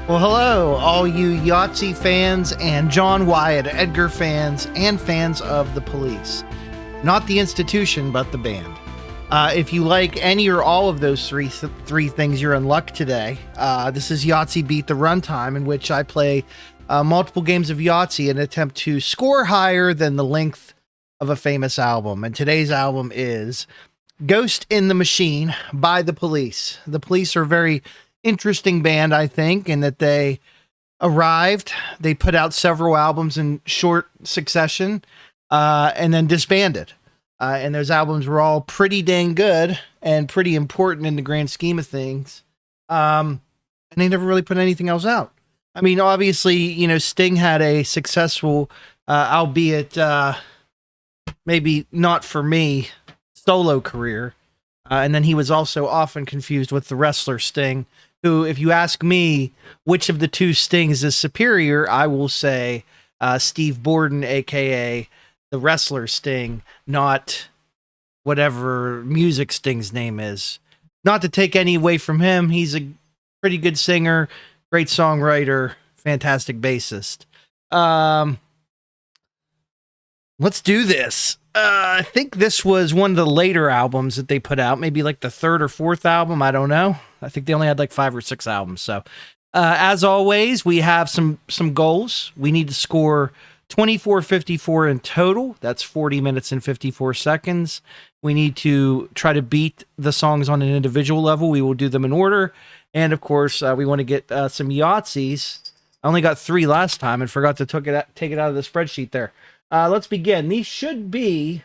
Well, hello, all you Yahtzee fans and John Wyatt, Edgar fans, and fans of the police. Not the institution, but the band. If you like any or all of those three things, you're in luck today. This is Yahtzee Beat the Runtime, in which I play multiple games of Yahtzee in an attempt to score higher than the length of a famous album. And today's album is Ghost in the Machine by the Police. The Police are a very interesting band, I think, in that they arrived, they put out several albums in short succession, and then disbanded. And those albums were all pretty dang good and pretty important in the grand scheme of things. And they never really put anything else out. I mean, obviously, Sting had a successful, albeit maybe not for me, solo career. And then he was also often confused with the wrestler Sting, who, if you ask me which of the two Stings is superior, I will say Steve Borden, a.k.a. the wrestler Sting, not whatever music Sting's name is. Not to take any away from him. He's a pretty good singer, great songwriter, fantastic bassist. Let's do this. I think this was one of the later albums that they put out, maybe like the third or fourth album. I don't know. I think they only had like 5 or 6 albums. So, as always, we have some goals. We need to score 24.54 in total. That's 40 minutes and 54 seconds. We need to try to beat the songs on an individual level. We will do them in order. And of course, we want to get some Yahtzees. I only got 3 last time and forgot to take it out of the spreadsheet there. Let's begin. These should be,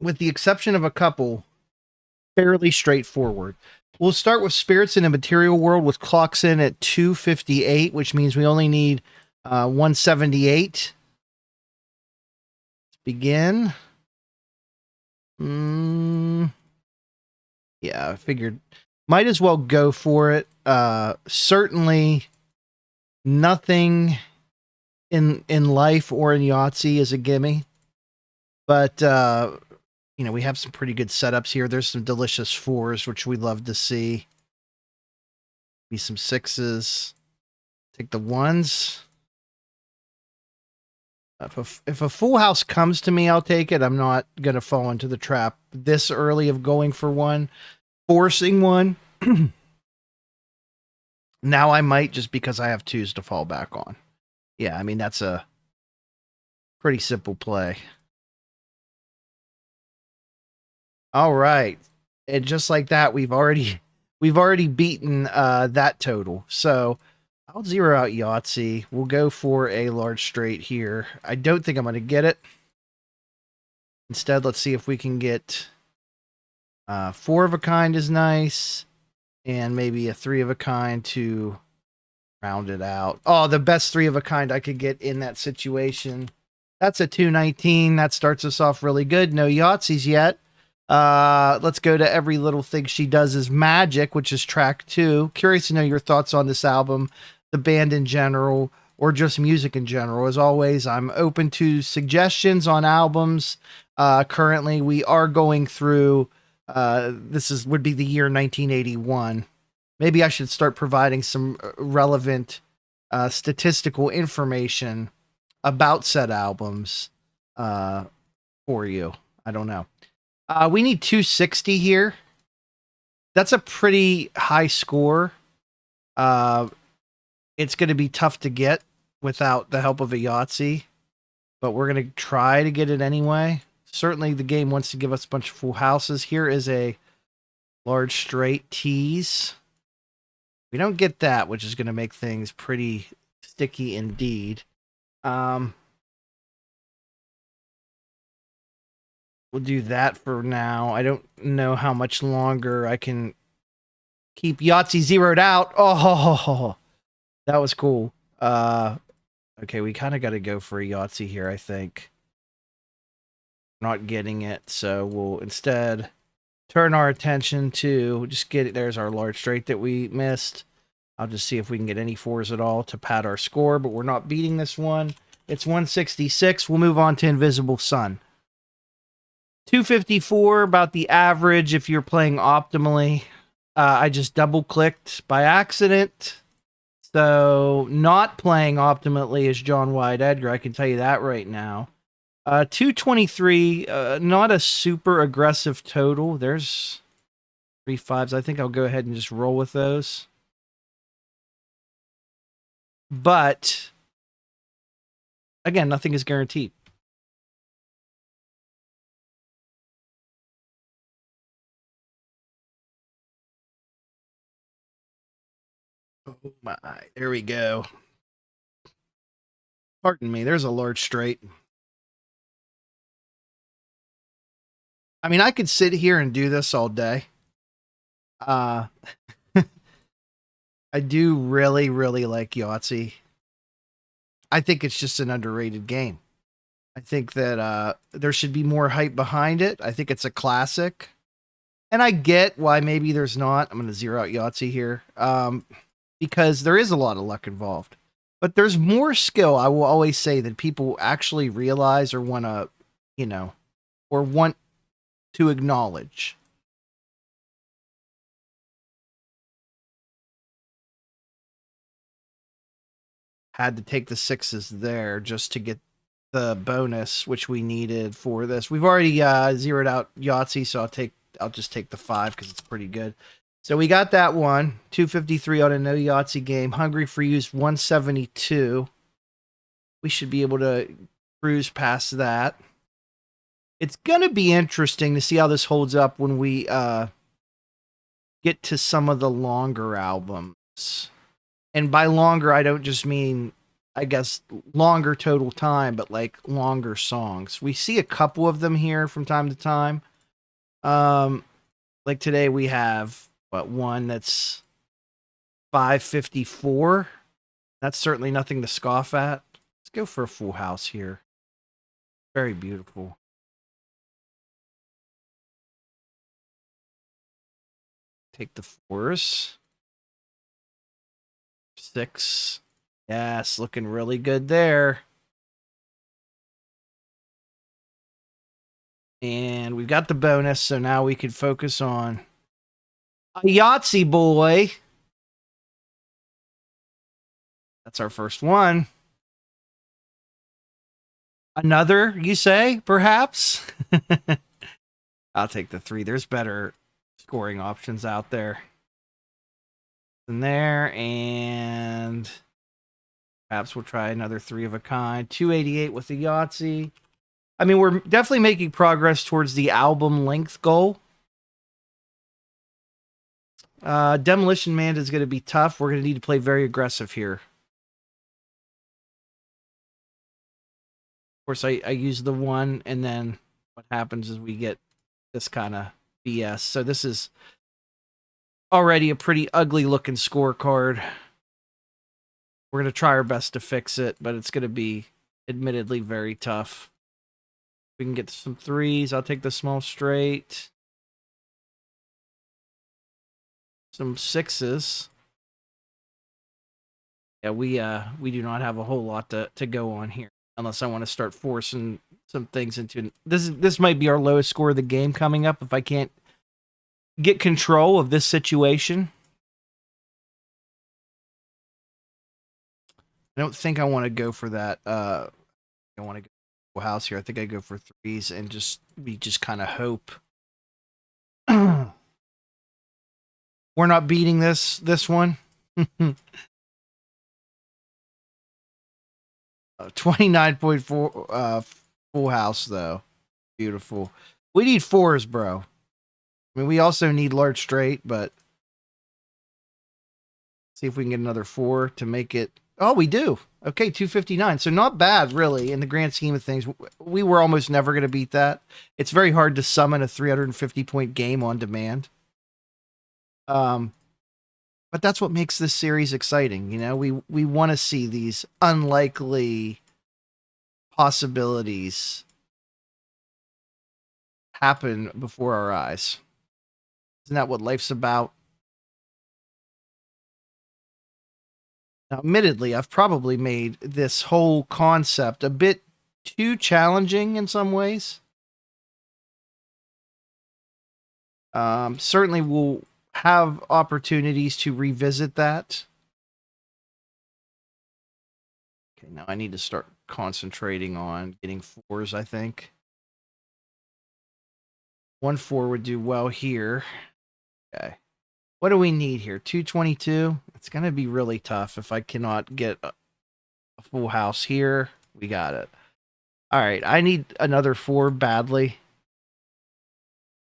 with the exception of a couple, fairly straightforward. We'll start with Spirits in a Material World, which clocks in at 258, which means we only need 178. Let's begin. Yeah, I figured might as well go for it. Certainly nothing in life or in Yahtzee is a gimme, but we have some pretty good setups here. There's some delicious 4s, which we love to see. Be some 6s. Take the 1s. If a full house comes to me, I'll take it. I'm not gonna fall into the trap this early of going for one, forcing one. Now I might, just because I have 2s to fall back on. Yeah, I mean, that's a pretty simple play. All right. And just like that, we've already beaten that total. So I'll zero out Yahtzee. We'll go for a large straight here. I don't think I'm going to get it. Instead, let's see if we can get 4 of a kind is nice. And maybe a 3 of a kind to round it out. Oh, the best 3 of a kind I could get in that situation. That's a 219. That starts us off really good. No Yahtzees yet. Let's go to Every Little Thing She Does Is Magic, which is track 2. Curious to know your thoughts on this album, the band in general, or just music in general. As always, I'm open to suggestions on albums. Currently, we are going through, would be the year 1981. Maybe I should start providing some relevant statistical information about said albums for you. I don't know. We need 260 here. That's a pretty high score. It's going to be tough to get without the help of a Yahtzee, but we're going to try to get it anyway. Certainly the game wants to give us a bunch of full houses. Here is a large straight tease. We don't get that, which is going to make things pretty sticky indeed. We'll do that for now. I don't know how much longer I can keep Yahtzee zeroed out. Oh, that was cool. Okay, we kind of got to go for a Yahtzee here, I think. Not getting it, so we'll instead turn our attention to just get it. There's our large straight that we missed. I'll just see if we can get any 4s at all to pad our score, but we're not beating this one. It's 166. We'll move on to Invisible Sun. 254, about the average if you're playing optimally. I just double clicked by accident. So not playing optimally is John Wyatt Edgar. I can tell you that right now. 223, not a super aggressive total. There's 3 5s. I think I'll go ahead and just roll with those. But again, nothing is guaranteed. Oh my, there we go. Pardon me, there's a large straight. I mean, I could sit here and do this all day. I do really, really like Yahtzee. I think it's just an underrated game. I think that there should be more hype behind it. I think it's a classic. And I get why maybe there's not. I'm going to zero out Yahtzee here. Because there is a lot of luck involved. But there's more skill, I will always say, than people actually realize or want to, or want to acknowledge. Had to take the 6s there just to get the bonus, which we needed for this. We've already zeroed out Yahtzee, so I'll just take the 5 because it's pretty good. So we got that one. 253 on a no Yahtzee game. Hungry for You's 172. We should be able to cruise past that. It's going to be interesting to see how this holds up when we get to some of the longer albums. And by longer, I don't just mean, I guess, longer total time, but like longer songs. We see a couple of them here from time to time. Like today we have one that's 554. That's certainly nothing to scoff at. Let's go for a full house here. Very beautiful. Take the 4s. 6. Yes, looking really good there. And we've got the bonus, so now we can focus on a Yahtzee boy. That's our first one. Another, you say, perhaps? I'll take the 3. There's better scoring options out there than there. And perhaps we'll try another 3 of a kind. 288 with the Yahtzee. I mean, we're definitely making progress towards the album length goal. Demolition Man is going to be tough. We're going to need to play very aggressive here. Of course, I use the 1, and then what happens is we get this kind of BS. So this is already a pretty ugly looking scorecard. We're going to try our best to fix it, but it's going to be admittedly very tough. We can get some 3s. I'll take the small straight. Some 6s. Yeah, we do not have a whole lot to go on here. Unless I want to start forcing some things into... This might be our lowest score of the game coming up if I can't get control of this situation. I don't think I want to go for that. I want to go for a house here. I think I go for 3s and we just kind of hope. We're not beating this one. 29.4 full house though. Beautiful. We need 4s, bro. I mean, we also need large straight, but see if we can get another 4 to make it. Oh, we do. Okay, 259. So not bad, really, in the grand scheme of things. We were almost never going to beat that. It's very hard to summon a 350-point game on demand. But that's what makes this series exciting. You know, we want to see these unlikely possibilities happen before our eyes. Isn't that what life's about? Now, admittedly, I've probably made this whole concept a bit too challenging in some ways. Certainly we'll have opportunities to revisit that. Okay, now I need to start concentrating on getting 4s, I think. 1-4 would do well here. Okay. What do we need here? 222? It's going to be really tough if I cannot get a full house here. We got it. All right, I need another 4 badly.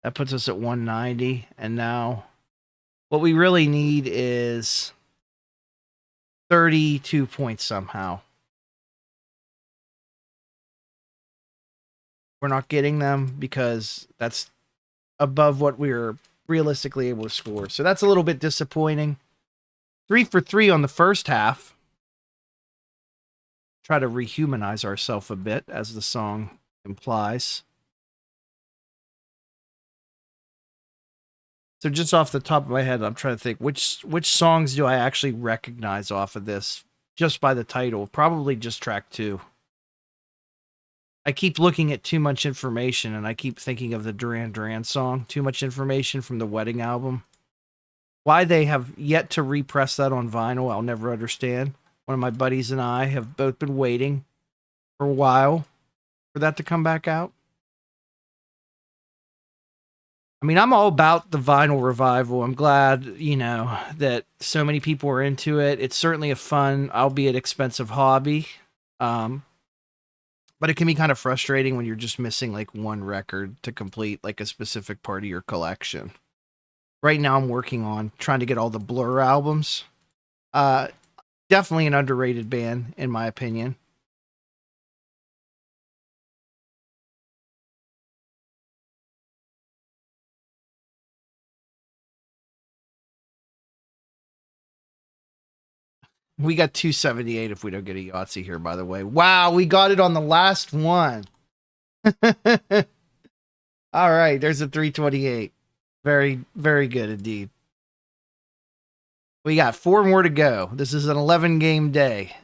That puts us at 190. And now what we really need is 32 points somehow. We're not getting them because that's above what we were realistically able to score. So that's a little bit disappointing. 3 for 3 on the first half. Try to rehumanize ourselves a bit, as the song implies. So just off the top of my head, I'm trying to think which songs do I actually recognize off of this just by the title. Probably just track 2. I keep looking at Too Much Information, and I keep thinking of the Duran Duran song, Too Much Information from the Wedding album. Why they have yet to repress that on vinyl, I'll never understand. One of my buddies and I have both been waiting for a while for that to come back out. I mean, I'm all about the vinyl revival. I'm glad, that so many people are into it. It's certainly a fun, albeit expensive hobby. But it can be kind of frustrating when you're just missing like one record to complete like a specific part of your collection. Right now I'm working on trying to get all the Blur albums. Definitely an underrated band, in my opinion. We got 278 if we don't get a Yahtzee here, by the way. Wow, we got it on the last one. All right, there's a 328. Very, very good indeed. We got 4 more to go. This is an 11-game day.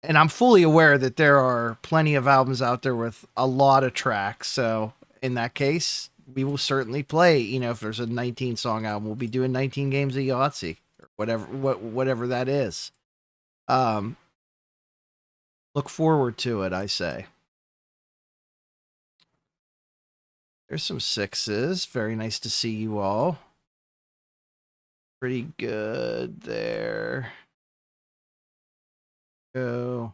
And I'm fully aware that there are plenty of albums out there with a lot of tracks. So in that case, we will certainly play. If there's a 19-song album, we'll be doing 19 games of Yahtzee or whatever that is. Look forward to it, I say. There's some 6s. Very nice to see you all. Pretty good there. Go.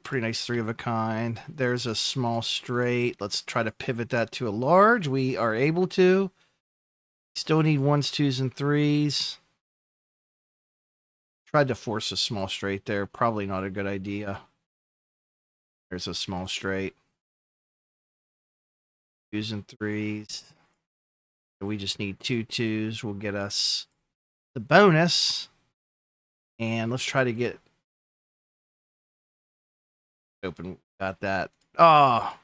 Pretty nice 3 of a kind. There's a small straight. Let's try to pivot that to a large. We are able to. Still need 1s, 2s, and 3s. Tried to force a small straight there. Probably not a good idea. There's a small straight. 2s and 3s. So we just need 2 2s. Will get us the bonus. And let's try to get open. Got that. Oh,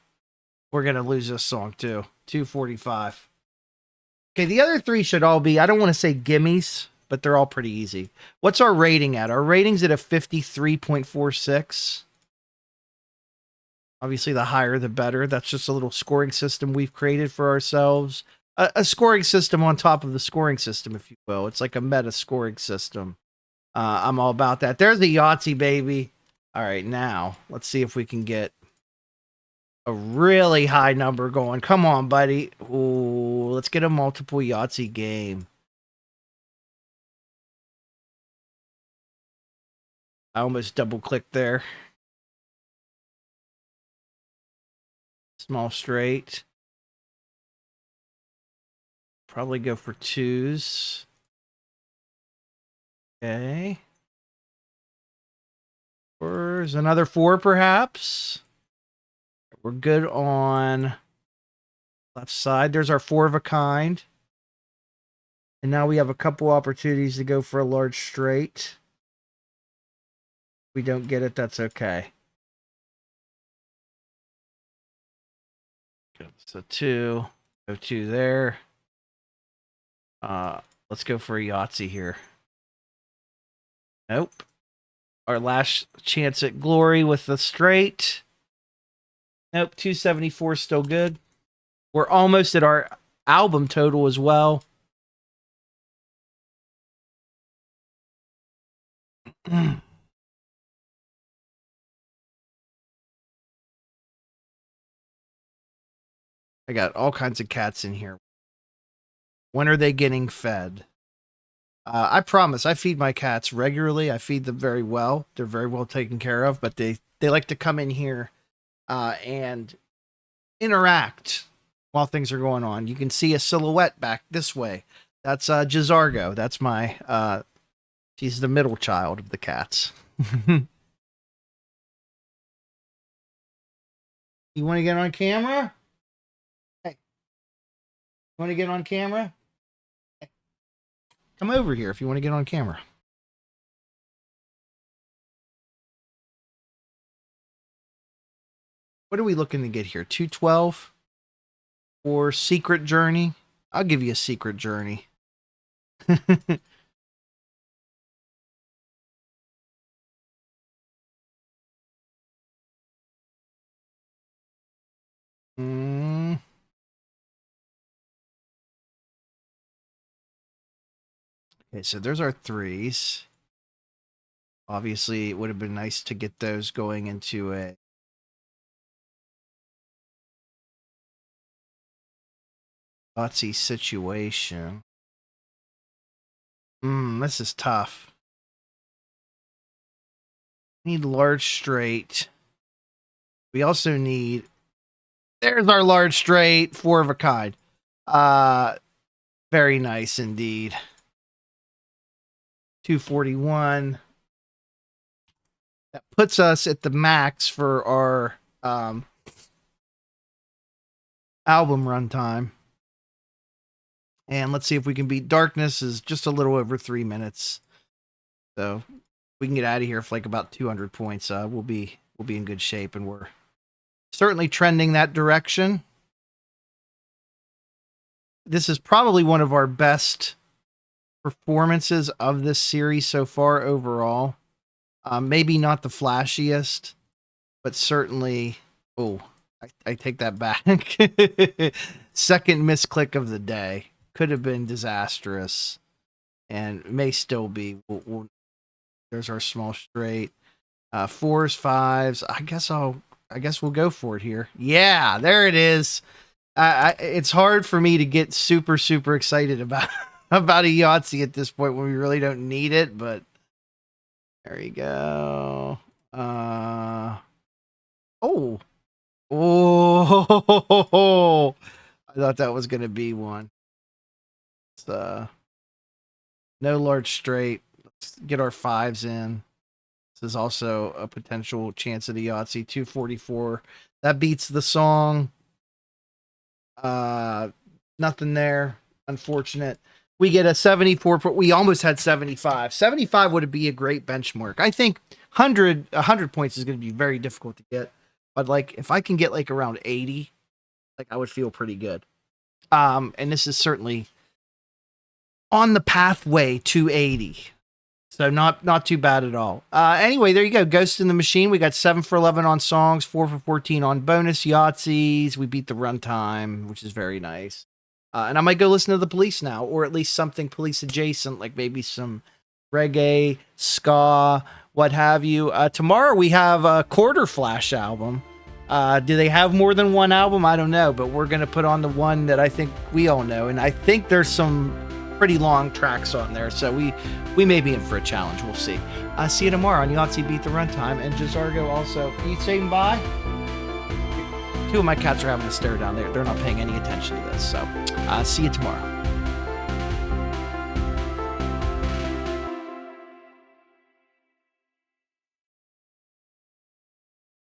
we're going to lose this song too. 245. Okay, the other 3 should all be, I don't want to say gimmies, but they're all pretty easy. What's our rating at? Our rating's at a 53.46. Obviously, the higher, the better. That's just a little scoring system we've created for ourselves. A scoring system on top of the scoring system, if you will. It's like a meta scoring system. I'm all about that. There's the Yahtzee, baby. All right, now let's see if we can get a really high number going. Come on, buddy. Ooh, let's get a multiple Yahtzee game. I almost double-clicked there. Small straight. Probably go for 2s. Okay. There's another 4, perhaps. We're good on left side. There's our 4 of a kind. And now we have a couple opportunities to go for a large straight. If we don't get it, that's okay. So 2. Go 2 there. Let's go for a Yahtzee here. Nope. Our last chance at glory with the straight. Nope, 274 still good. We're almost at our album total as well. I got all kinds of cats in here. When are they getting fed? I promise, I feed my cats regularly. I feed them very well. They're very well taken care of, but they like to come in here and interact while things are going on. You can see a silhouette back this way. That's Jizargo. That's my she's the middle child of the cats. You want to get on camera? Hey. You want to get on camera? Hey. Come over here if you want to get on camera. What are we looking to get here? 212 or Secret Journey? I'll give you a Secret Journey. Okay, so there's our threes. Obviously, it would have been nice to get those going into a Yahtzee situation. This is tough. Need large straight. We also need... There's our large straight, 4 of a kind. Very nice indeed. 241. That puts us at the max for our album runtime. And let's see if we can beat Darkness is just a little over 3 minutes. So we can get out of here for like about 200 points. We'll be in good shape, and we're certainly trending that direction. This is probably one of our best performances of this series so far overall. Maybe not the flashiest, but certainly... Oh, I take that back. Second misclick of the day. Could have been disastrous, and may still be. There's our small straight. 4s, 5s. I guess we'll go for it here. Yeah, there it is. It's hard for me to get super excited about a Yahtzee at this point when we really don't need it, but there you go. Oh, I thought that was gonna be one. It's no large straight. Let's get our 5s in. This is also a potential chance at a Yahtzee. 244. That beats the song. Nothing there. Unfortunate. We get a 74. We almost had 75. 75 would be a great benchmark. I think 100 points is going to be very difficult to get. But like, if I can get like around 80, like I would feel pretty good. And this is certainly on the pathway to 80. So not too bad at all. Anyway, there you go. Ghost in the Machine. We got 7 for 11 on songs, 4 for 14 on bonus Yahtzees. We beat the runtime, which is very nice. And I might go listen to the Police now, or at least something Police adjacent, like maybe some reggae, ska, what have you. Tomorrow we have a Quarter Flash album. Do they have more than one album? I don't know, but we're going to put on the one that I think we all know. And I think there's some pretty long tracks on there, so we may be in for a challenge. We'll see. See you tomorrow on Yahtzee Beat the Runtime. And Jizargo also. Are you saying bye? 2 of my cats are having a stare down there. They're not paying any attention to this, so see you tomorrow.